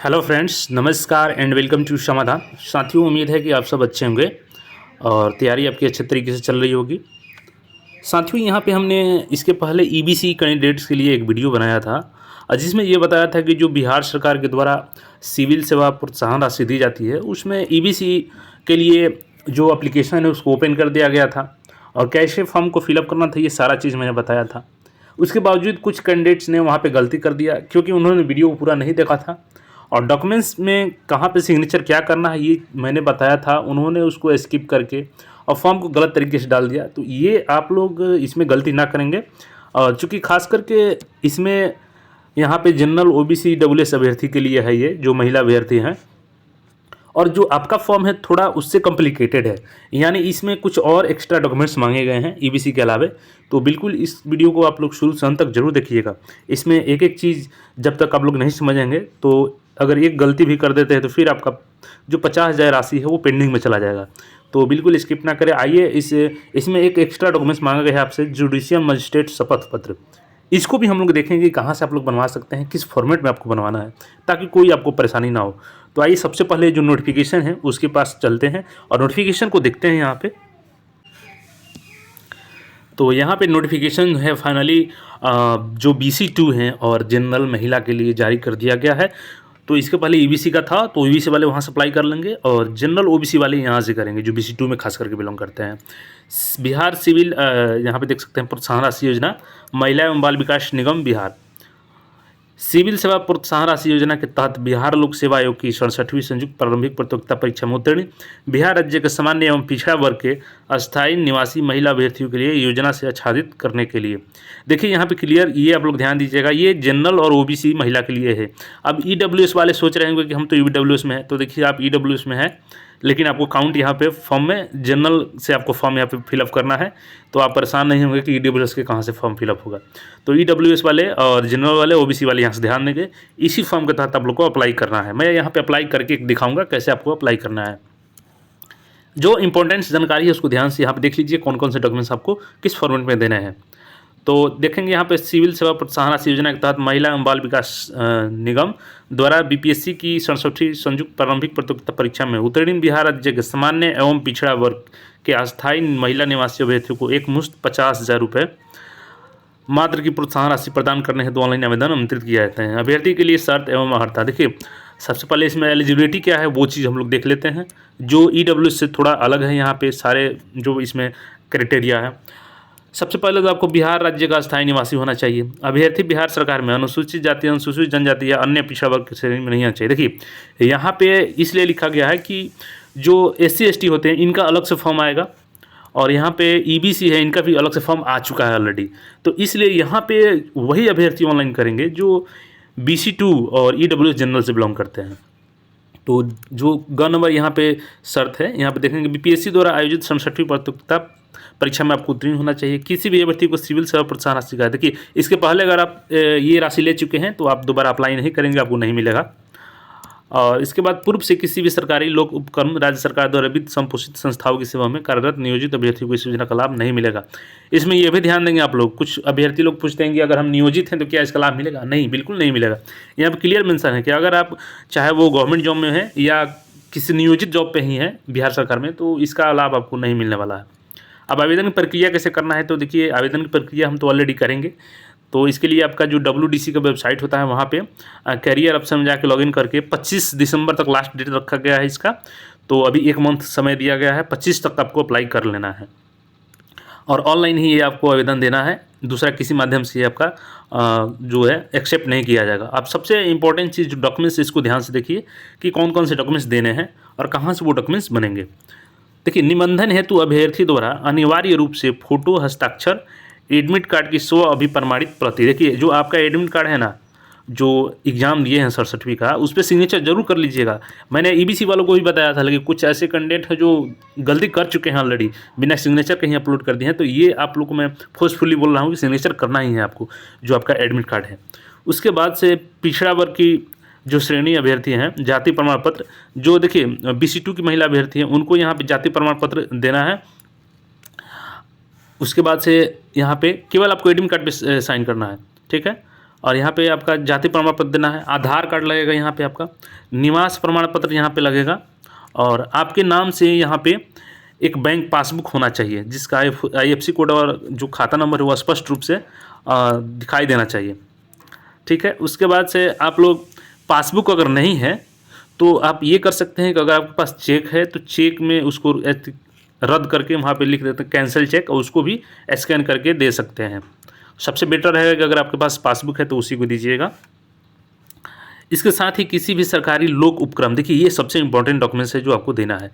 Hello friends, नमस्कार and welcome to समाधान। साथियों, उम्मीद है कि आप सब अच्छे होंगे और तैयारी आपकी अच्छे तरीके से चल रही होगी। साथियों, यहाँ पे हमने इसके पहले ईबीसी कैंडिडेट्स के लिए एक वीडियो बनाया था जिसमें ये बताया था कि जो बिहार सरकार के द्वारा सिविल सेवा प्रोत्साहन राशि दी जाती है उसमें ईबीसी के लिए जो एप्लीकेशन है उसको ओपन कर दिया गया था और कैसे फॉर्म को फिलअप करना था, ये सारा चीज़ मैंने बताया था। उसके बावजूद कुछ कैंडिडेट्स ने वहाँ पे गलती कर दिया क्योंकि उन्होंने वीडियो को पूरा नहीं देखा था और डॉक्यूमेंट्स में कहाँ पे सिग्नेचर क्या करना है ये मैंने बताया था, उन्होंने उसको स्किप करके और फॉर्म को गलत तरीके से डाल दिया। तो ये आप लोग इसमें गलती ना करेंगे और चूँकि खास करके इसमें यहाँ पे जनरल ओबीसी डब्ल्यूएस अभ्यर्थी के लिए है, ये जो महिला अभ्यर्थी हैं, और जो आपका फॉर्म है थोड़ा उससे कॉम्प्लिकेटेड है, यानी इसमें कुछ और एक्स्ट्रा डॉक्यूमेंट्स मांगे गए हैं ईबीसी के अलावे। तो बिल्कुल इस वीडियो को आप लोग शुरू से अंत तक जरूर देखिएगा। इसमें एक एक चीज़ जब तक आप लोग नहीं समझेंगे तो अगर एक गलती भी कर देते हैं तो फिर आपका जो 50,000 राशि है वो पेंडिंग में चला जाएगा। तो बिल्कुल स्किप ना करें। आइए इसमें एक एक्स्ट्रा डॉक्यूमेंट्स मांगा गया है आपसे, जुडिशियल मजिस्ट्रेट शपथ पत्र। इसको भी हम लोग देखेंगे कि कहाँ से आप लोग बनवा सकते हैं, किस फॉर्मेट में आपको बनवाना है, ताकि कोई आपको परेशानी ना हो। तो आइए सबसे पहले जो नोटिफिकेशन है उसके पास चलते हैं और नोटिफिकेशन को देखते हैं यहाँ पे। तो यहाँ पे नोटिफिकेशन है फाइनली जो BC2 हैं और जनरल महिला के लिए जारी कर दिया गया है। तो इसके पहले ईबीसी का था तो ईबीसी वाले वहाँ से अप्लाई कर लेंगे और जनरल ओबीसी वाले यहाँ से करेंगे जो BC2 में खास करके बिलोंग करते हैं। बिहार सिविल यहाँ पे देख सकते हैं प्रोत्साहन राशि योजना, महिला एवं बाल विकास निगम बिहार सिविल सेवा प्रोत्साहन राशि योजना के तहत बिहार लोक सेवा आयोग की 67वीं संयुक्त प्रारंभिक प्रतियोगिता परीक्षा में उत्तीर्ण बिहार राज्य के सामान्य एवं पिछड़ा वर्ग के अस्थायी निवासी महिला अभ्यर्थियों के लिए योजना से आच्छादित करने के लिए, देखिए यहाँ पे क्लियर, ये आप लोग ध्यान दीजिएगा, ये जनरल और ओबीसी महिला के लिए है। अब ईडब्ल्यूएस वाले सोच रहे होंगे कि हम तो ईडब्ल्यूएस में है, तो देखिए आप ईडब्ल्यूएस में है लेकिन आपको काउंट यहाँ पे फॉर्म में जनरल से आपको फॉर्म यहाँ पे फिलअप करना है। तो आप परेशान नहीं होंगे कि ईडब्ल्यूएस के कहाँ से फॉर्म फिलअप होगा। तो ईडब्ल्यूएस वाले और जनरल वाले ओबीसी वाले यहाँ से ध्यान देंगे, इसी फॉर्म के तहत आप लोग को अप्लाई करना है। मैं यहाँ पे अप्लाई करके दिखाऊंगा कैसे आपको अप्लाई करना है। जो इंपॉर्टेंट जानकारी है उसको ध्यान से यहाँ पे देख लीजिए, कौन कौन से डॉक्यूमेंट्स आपको किस फॉर्मेट में देने हैं। तो देखेंगे यहाँ पे सिविल सेवा प्रोत्साहन राशि योजना के तहत महिला एवं बाल विकास निगम द्वारा बीपीएससी की 67वीं संयुक्त प्रारंभिक प्रतियोगिता परीक्षा में उत्तीर्ण बिहार राज्य के सामान्य एवं पिछड़ा वर्ग के अस्थायी महिला निवासी अभ्यर्थियों को एक मुश्त 50,000 रुपये मात्र की प्रोत्साहन राशि प्रदान करने हेतु ऑनलाइन आवेदन आमंत्रित किया जाते हैं। अभ्यर्थी के लिए शर्त एवं अर्हता, देखिए सबसे पहले इसमें एलिजिबिलिटी क्या है वो चीज़ हम लोग देख लेते हैं, जो ईडब्ल्यू से थोड़ा अलग है। यहाँ पे सारे जो इसमें क्राइटेरिया है, सबसे पहले तो आपको बिहार राज्य का स्थायी निवासी होना चाहिए। अभ्यर्थी बिहार सरकार में अनुसूचित जाति, अनुसूचित जनजाति या अन्य पिछड़ा वर्ग की श्रेणी में नहीं आना चाहिए। देखिए यहाँ पे इसलिए लिखा गया है कि जो SC ST होते हैं इनका अलग से फॉर्म आएगा और यहाँ पे EBC है, इनका भी अलग से फॉर्म आ चुका है ऑलरेडी। तो इसलिए यहाँ पे वही अभ्यर्थी ऑनलाइन करेंगे जो BC2 और EWS जनरल से बिलोंग करते हैं। तो जो ग नंबर यहाँ पे शर्त है, यहाँ पे देखेंगे बीपीएससी द्वारा आयोजित 67वीं प्रतियोगिता परीक्षा में आपको उत्तीर्ण होना चाहिए। किसी भी अभ्यर्थी को सिविल सेवा प्रोत्साहन राशि का, देखिए इसके पहले अगर आप ये राशि ले चुके हैं तो आप दोबारा अप्लाई नहीं करेंगे, आपको नहीं मिलेगा। और इसके बाद पूर्व से किसी भी सरकारी लोक उपक्रम राज्य सरकार द्वारा वित्त संपोषित संस्थाओं की सेवा में कार्यरत नियोजित अभ्यर्थियों को इस योजना का लाभ नहीं मिलेगा। इसमें यह भी ध्यान देंगे आप लोग, कुछ अभ्यर्थी लोग पूछते हैं कि अगर हम नियोजित हैं तो क्या इसका लाभ मिलेगा? नहीं, बिल्कुल नहीं मिलेगा। यहाँ पर क्लियर मेंशन है कि अगर आप चाहे वो गवर्नमेंट जॉब में है या किसी नियोजित जॉब पे ही है बिहार सरकार में, तो इसका लाभ आपको नहीं मिलने वाला है। अब आवेदन की प्रक्रिया कैसे करना है, तो देखिए आवेदन की प्रक्रिया हम तो ऑलरेडी करेंगे। तो इसके लिए आपका जो WDC का वेबसाइट होता है वहाँ पे कैरियर ऑप्शन में जाके लॉगिन करके 25 दिसंबर तक लास्ट डेट रखा गया है इसका। तो अभी 1 मंथ समय दिया गया है, 25 तक आपको अप्लाई कर लेना है और ऑनलाइन ही ये आपको आवेदन देना है। दूसरा किसी माध्यम से आपका जो है एक्सेप्ट नहीं किया जाएगा। आप सबसे इंपॉर्टेंट चीज़ जो डॉक्यूमेंट्स, इसको ध्यान से देखिए कि कौन कौन से डॉक्यूमेंट्स देने हैं और कहाँ से वो डॉक्यूमेंट्स बनेंगे। देखिए निबंधन हेतु अभ्यर्थी द्वारा अनिवार्य रूप से फोटो, हस्ताक्षर, एडमिट कार्ड की 100 अभिप्रमाणित प्रति, देखिए जो आपका एडमिट कार्ड है ना, जो एग्ज़ाम दिए हैं 67वीं का, उस पर सिग्नेचर जरूर कर लीजिएगा। मैंने EBC वालों को भी बताया था, लेकिन कुछ ऐसे कैंडिडेट हैं जो गलती कर चुके हैं ऑलरेडी, बिना सिग्नेचर कहीं अपलोड कर दिए हैं। तो ये आप लोग को मैं फोर्सफुली बोल रहा हूँ कि सिग्नेचर करना ही है आपको, जो आपका एडमिट कार्ड है। उसके बाद से पिछड़ा वर्ग की जो श्रेणी अभ्यर्थी हैं, जाति प्रमाण पत्र, जो देखिए BC2 की महिला अभ्यर्थी हैं उनको यहाँ पे जाति प्रमाण पत्र देना है। उसके बाद से यहाँ पे केवल आपको एडमिट कार्ड पे साइन करना है, ठीक है। और यहाँ पे आपका जाति प्रमाण पत्र देना है, आधार कार्ड लगेगा, यहाँ पे आपका निवास प्रमाण पत्र यहाँ पे लगेगा, और आपके नाम से यहाँ पे एक बैंक पासबुक होना चाहिए जिसका IFSC कोड और जो खाता नंबर है वो स्पष्ट रूप से दिखाई देना चाहिए। ठीक है, उसके बाद से आप लोग पासबुक अगर नहीं है तो आप ये कर सकते हैं कि अगर आपके पास चेक है तो चेक में उसको रद्द करके वहाँ पे लिख देते हैं कैंसिल चेक, और उसको भी स्कैन करके दे सकते हैं। सबसे बेटर रहेगा कि अगर आपके पास पासबुक है तो उसी को दीजिएगा। इसके साथ ही किसी भी सरकारी लोक उपक्रम, देखिए ये सबसे इंपॉर्टेंट डॉक्यूमेंट्स है जो आपको देना है।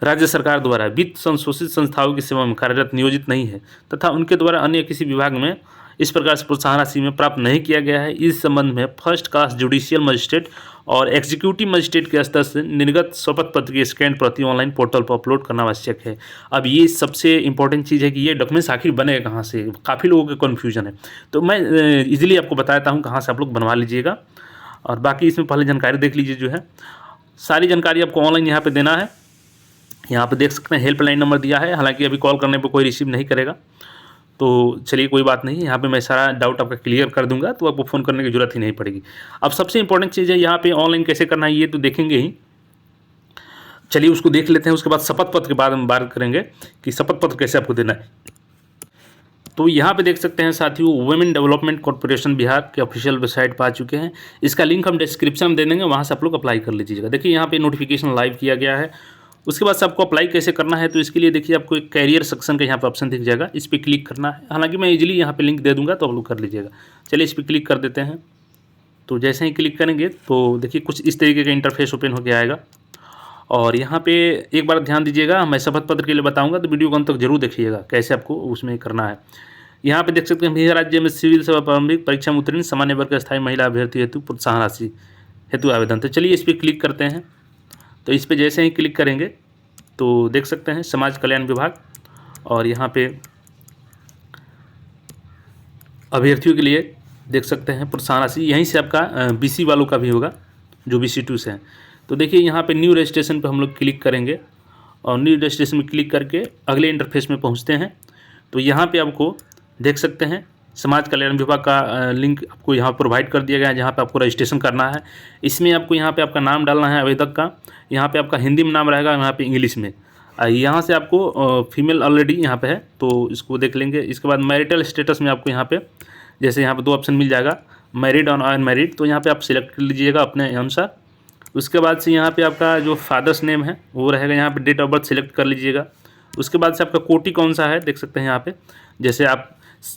राज्य सरकार द्वारा वित्त संशोधित संस्थाओं की सेवा में कार्यरत नियोजित नहीं है तथा उनके द्वारा अन्य किसी विभाग में इस प्रकार से प्रोत्साहन राशि में प्राप्त नहीं किया गया है, इस संबंध में फर्स्ट क्लास जुडिशियल मजिस्ट्रेट और एग्जीक्यूटिव मजिस्ट्रेट के स्तर से निर्गत शपथ पत्र की स्कैन प्रति ऑनलाइन पोर्टल पर अपलोड करना आवश्यक है। अब ये सबसे इंपॉर्टेंट चीज़ है कि ये डॉक्यूमेंट्स आखिर बनेगा कहाँ से, काफ़ी लोगों के कन्फ्यूजन है, तो मैं इजीली आपको बताता हूँ कहाँ से आप लोग बनवा लीजिएगा। और बाकी इसमें पहले जानकारी देख लीजिए, जो है सारी जानकारी आपको ऑनलाइन यहाँ पर देना है। यहाँ पे देख सकते हैं हेल्पलाइन नंबर दिया है, हालांकि अभी कॉल करने पे कोई रिसीव नहीं करेगा, तो चलिए कोई बात नहीं, यहाँ पे मैं सारा डाउट आपका क्लियर कर दूंगा, तो आपको फ़ोन करने की ज़रूरत ही नहीं पड़ेगी। अब सबसे इंपॉर्टेंट चीज़ है यहाँ पे ऑनलाइन कैसे करना है ये तो देखेंगे ही, चलिए उसको देख लेते हैं। उसके बाद शपथ पत्र के बारे में बात करेंगे कि शपथ पत्र कैसे आपको देना है। तो यहाँ पे देख सकते हैं साथियों, वुमेन डेवलपमेंट कॉर्पोरेशन बिहार के ऑफिशियल वेबसाइट पर आ चुके हैं, इसका लिंक हम डिस्क्रिप्शन में दे देंगे, वहाँ से आप लोग अप्लाई कर लीजिएगा। देखिए यहाँ पे नोटिफिकेशन लाइव किया गया है। उसके बाद से आपको अप्लाई कैसे करना है, तो इसके लिए देखिए आपको एक कैरियर सेक्शन का यहाँ पे ऑप्शन दिख जाएगा, इस पर क्लिक करना है। हालांकि मैं इजीली यहाँ पे लिंक दे दूंगा तो आप लोग कर लीजिएगा। चलिए इस पर क्लिक कर देते हैं। तो जैसे ही क्लिक करेंगे तो देखिए कुछ इस तरीके का इंटरफेस ओपन होकर आएगा, और यहाँ पे एक बार ध्यान दीजिएगा, मैं शपथ पत्र के लिए बताऊँगा तो वीडियो को अंत तक जरूर देखिएगा कैसे आपको उसमें करना है। यहाँ पे देख सकते हैं बिहार राज्य में सिविल सेवा प्रारंभिक परीक्षा में उत्तीर्ण सामान्य वर्ग के स्थायी महिला अभ्यर्थी हेतु प्रोत्साहन राशि हेतु आवेदन। तो चलिए इस पर क्लिक करते हैं। तो इस पर जैसे ही क्लिक करेंगे तो देख सकते हैं समाज कल्याण विभाग, और यहाँ पे अभ्यर्थियों के लिए देख सकते हैं प्रोत्साहन राशि, यहीं से आपका BC वालों का भी होगा जो BC 2 से हैं। तो देखिए यहाँ पे न्यू रजिस्ट्रेशन पे हम लोग क्लिक करेंगे, और न्यू रजिस्ट्रेशन में क्लिक करके अगले इंटरफेस में पहुँचते हैं। तो यहाँ पे आपको देख सकते हैं समाज कल्याण विभाग का लिंक आपको यहाँ प्रोवाइड कर दिया गया है, जहाँ पे आपको रजिस्ट्रेशन करना है। इसमें आपको यहाँ पे आपका नाम डालना है आवेदक का, यहाँ पे आपका हिंदी में नाम रहेगा, यहाँ पे इंग्लिश में। यहाँ से आपको फीमेल ऑलरेडी यहाँ पे है तो इसको देख लेंगे। इसके बाद मैरिटल स्टेटस में आपको यहाँ पे जैसे यहाँ पे 2 ऑप्शन मिल जाएगा, मैरिड और अनमैरिड, तो यहाँ पे आप सिलेक्ट कर लीजिएगा अपने अनुसार। उसके बाद से यहाँ पे आपका जो फादर्स नेम है वो रहेगा, यहाँ पे डेट ऑफ बर्थ सिलेक्ट कर लीजिएगा। उसके बाद से आपका कोटि कौन सा है देख सकते हैं यहाँ पे, जैसे आप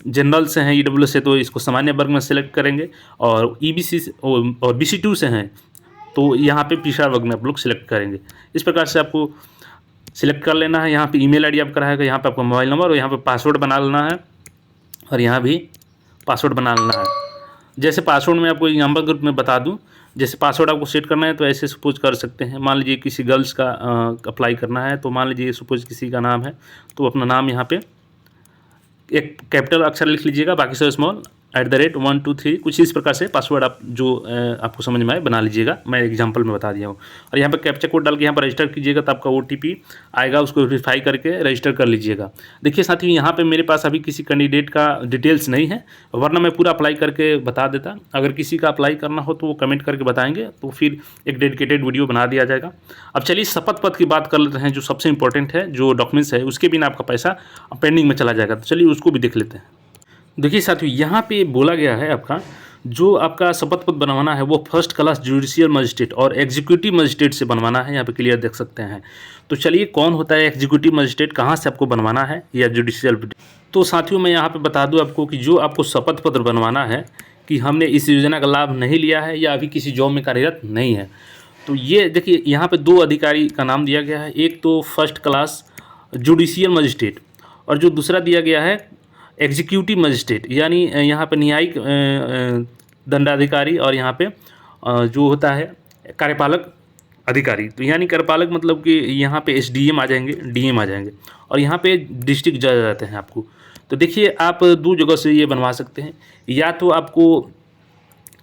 जनरल से हैं EWS से तो इसको सामान्य वर्ग में सेलेक्ट करेंगे, और EBC और BC 2 से हैं तो यहाँ पे पिछड़ा वर्ग में आप लोग सिलेक्ट करेंगे। इस प्रकार से आपको सिलेक्ट कर लेना है। यहाँ पे ईमेल आईडी आपका रहेगा, यहाँ पे आपका मोबाइल नंबर, और यहाँ पे पासवर्ड बना लेना है, और यहाँ भी पासवर्ड बना लेना है। जैसे पासवर्ड में आपको एग्जाम्पल ग्रुप में बता दूँ, जैसे पासवर्ड आपको सेट करना है तो ऐसे सपोज कर सकते हैं। मान लीजिए किसी गर्ल्स का अप्लाई करना है, तो मान लीजिए सपोज किसी का नाम है तो अपना नाम यहाँ पे एक कैपिटल अक्षर लिख लीजिएगा, बाकी सब स्मॉल, @123 कुछ इस प्रकार से पासवर्ड आप जो आपको समझ में आए बना लीजिएगा। मैं एग्जांपल में बता दिया हूँ। और यहाँ पर कैप्चा कोड डाल के यहाँ पर रजिस्टर कीजिएगा तो आपका OTP आएगा, उसको वेरीफाई करके रजिस्टर कर लीजिएगा। देखिए साथियों यहाँ पे मेरे पास अभी किसी कैंडिडेट का डिटेल्स नहीं है, वरना मैं पूरा अप्लाई करके बता देता। अगर किसी का अप्लाई करना हो तो वो कमेंट करके बताएंगे, तो फिर एक डेडिकेटेड वीडियो बना दिया जाएगा। अब चलिए शपथ पत्र की बात कर लेते हैं, जो सबसे इंपॉर्टेंट है, जो डॉक्यूमेंट्स है उसके बिना आपका पैसा पेंडिंग में चला जाएगा। तो चलिए उसको भी देख लेते हैं। देखिए साथियों यहाँ पे बोला गया है आपका जो आपका शपथ पत्र बनवाना है वो फर्स्ट क्लास जुडिशियल मजिस्ट्रेट और एग्जीक्यूटिव मजिस्ट्रेट से बनवाना है, यहाँ पे क्लियर देख सकते हैं। तो चलिए कौन होता है एग्जीक्यूटिव मजिस्ट्रेट, कहाँ से आपको बनवाना है या जुडिशियल। तो साथियों मैं यहाँ पे बता दूँ आपको कि जो आपको शपथ पत्र बनवाना है कि हमने इस योजना का लाभ नहीं लिया है या अभी किसी जॉब में कार्यरत नहीं है, तो ये देखिए यहाँ पे 2 अधिकारी का नाम दिया गया है, एक तो फर्स्ट क्लास जुडिशियल मजिस्ट्रेट और जो दूसरा दिया गया है एग्जीक्यूटिव मजिस्ट्रेट, यानी यहाँ पे न्यायिक दंडाधिकारी और यहाँ पे जो होता है कार्यपालक अधिकारी। तो यानी कार्यपालक मतलब कि यहाँ पे SDM आ जाएंगे, DM आ जाएंगे, और यहाँ पे डिस्ट्रिक्ट जज आ जाते हैं आपको। तो देखिए आप 2 जगह से ये बनवा सकते हैं, या तो आपको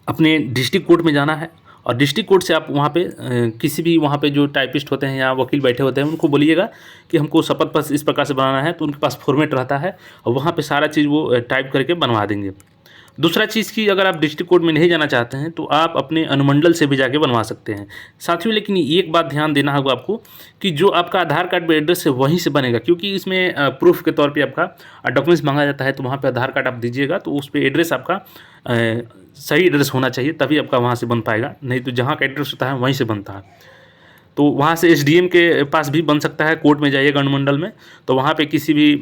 अपने डिस्ट्रिक्ट कोर्ट में जाना है और डिस्ट्रिक्ट कोर्ट से आप वहाँ पे किसी भी वहाँ पे जो टाइपिस्ट होते हैं या वकील बैठे होते हैं उनको बोलिएगा कि हमको शपथ पत्र इस प्रकार से बनाना है, तो उनके पास फॉर्मेट रहता है और वहाँ पे सारा चीज़ वो टाइप करके बनवा देंगे। दूसरा चीज़ कि अगर आप डिस्ट्रिक्ट कोर्ट में नहीं जाना चाहते हैं तो आप अपने अनुमंडल से भी जाके बनवा सकते हैं साथियों। लेकिन एक बात ध्यान देना होगा आपको कि जो आपका आधार कार्ड पे एड्रेस है वहीं से बनेगा, क्योंकि इसमें प्रूफ के तौर पे आपका डॉक्यूमेंट्स मांगा जाता है। तो वहाँ पे आधार कार्ड आप दीजिएगा तो उस पर एड्रेस आपका सही एड्रेस होना चाहिए, तभी आपका वहाँ से बन पाएगा, नहीं तो जहाँ का एड्रेस होता है वहीं से बनता है। तो वहाँ से एसडीएम के पास भी बन सकता है। कोर्ट में जाइएगा अनुमंडल में तो वहाँ पे किसी भी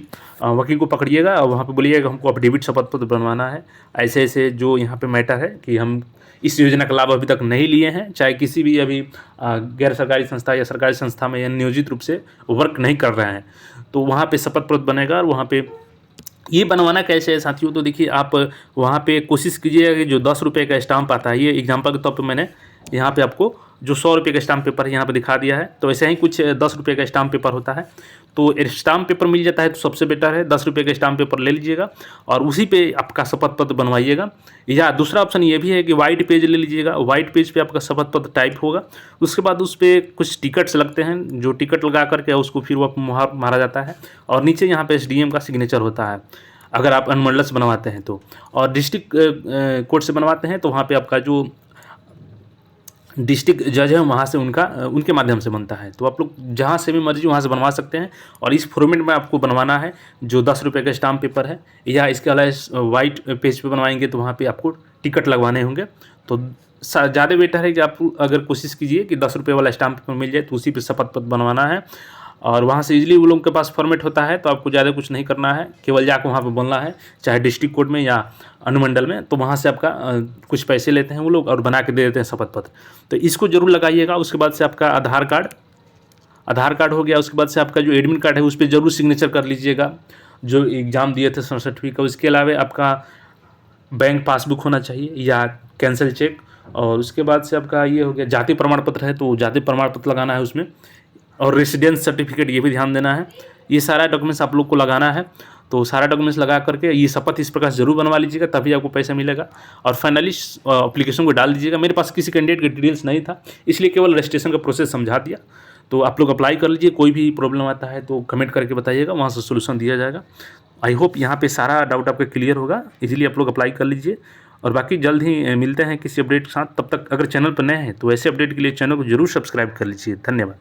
वकील को पकड़िएगा और वहाँ पे बोलिएगा हमको अफिडेविट शपथ पत्र बनवाना है, ऐसे ऐसे जो यहाँ पे मैटर है कि हम इस योजना का लाभ अभी तक नहीं लिए हैं, चाहे किसी भी अभी गैर सरकारी संस्था या सरकारी संस्था में या नियोजित रूप से वर्क नहीं कर रहे हैं, तो वहाँ पे शपथ पत्र बनेगा। और वहाँ पे ये बनवाना कैसे है साथियों, तो देखिए आप वहाँ पे कोशिश कीजिएगा कि जो 10 रुपये का स्टाम्प आता है, ये एग्जांपल के तौर पे मैंने यहाँ पे आपको जो 100 रुपये का स्टाम्प पेपर यहाँ पे दिखा दिया है, तो ऐसे ही कुछ 10 रुपये का स्टाम्प पेपर होता है। तो स्टाम्प पेपर मिल जाता है तो सबसे बेटर है 10 रुपये का स्टाम्प पेपर ले लीजिएगा और उसी पे आपका शपथ पत्र बनवाइएगा। या दूसरा ऑप्शन ये भी है कि वाइट पेज ले लीजिएगा, वाइट पेज पे आपका शपथ पत्र टाइप होगा, उसके बाद उस पर कुछ टिकट्स लगते हैं, जो टिकट लगा करके उसको फिर वो मुहर मारा जाता है और नीचे यहाँ पे एसडीएम का सिग्नेचर होता है अगर आप अनुमंडल से बनवाते हैं तो। और डिस्ट्रिक्ट कोर्ट से बनवाते हैं तो वहाँ पे आपका जो डिस्ट्रिक्ट जज है वहाँ से उनके माध्यम से बनता है। तो आप लोग जहाँ से भी मर्जी वहाँ से बनवा सकते हैं और इस फॉर्मेट में आपको बनवाना है जो 10 रुपये का स्टाम्प पेपर है, या इसके अलावा वाइट पेज पे बनवाएंगे तो वहाँ पे आपको टिकट लगवाने होंगे। तो ज़्यादा बेटर है कि आप अगर कोशिश कीजिए कि 10 रुपये वाला स्टाम्प पेपर मिल जाए तो उसी पर शपथ पत्र बनवाना है और वहाँ से इजीली वो लोगों के पास फॉर्मेट होता है, तो आपको ज़्यादा कुछ नहीं करना है, केवल जाकर वहाँ पे बनना है, चाहे डिस्ट्रिक्ट कोर्ट में या अनुमंडल में। तो वहाँ से आपका कुछ पैसे लेते हैं वो लोग और बना के दे देते हैं शपथ पत्र। तो इसको जरूर लगाइएगा। उसके बाद से आपका आधार कार्ड हो गया, उसके बाद से आपका जो एडमिट कार्ड है उस पर जरूर सिग्नेचर कर लीजिएगा, जो एग्ज़ाम दिए थे 67वीं का। उसके अलावा आपका बैंक पासबुक होना चाहिए या कैंसिल चेक, और उसके बाद से आपका ये हो गया जाति प्रमाण पत्र है तो जाति प्रमाण पत्र लगाना है उसमें, और रेसिडेंस सर्टिफिकेट ये भी ध्यान देना है। ये सारा डॉक्यूमेंट्स आप लोग को लगाना है। तो सारा डॉक्यूमेंट्स लगा करके ये शपथ इस प्रकार जरूर बनवा लीजिएगा, तभी आपको पैसा मिलेगा। और फाइनली एप्लीकेशन को डाल दीजिएगा। मेरे पास किसी कैंडिडेट के डिटेल्स नहीं था इसलिए केवल रजिस्ट्रेशन का प्रोसेस समझा दिया। तो आप लोग अप्लाई कर लीजिए, कोई भी प्रॉब्लम आता है तो कमेंट करके बताइएगा, वहाँ से सोल्यूशन दिया जाएगा। आई होप यहाँ पे सारा डाउट आपका क्लियर होगा, इजीली आप लोग अप्लाई कर लीजिए। और बाकी जल्द ही मिलते हैं किसी अपडेट के साथ। तब तक अगर चैनल पर नए हैं तो ऐसे अपडेट के लिए चैनल को जरूर सब्सक्राइब कर लीजिए। धन्यवाद।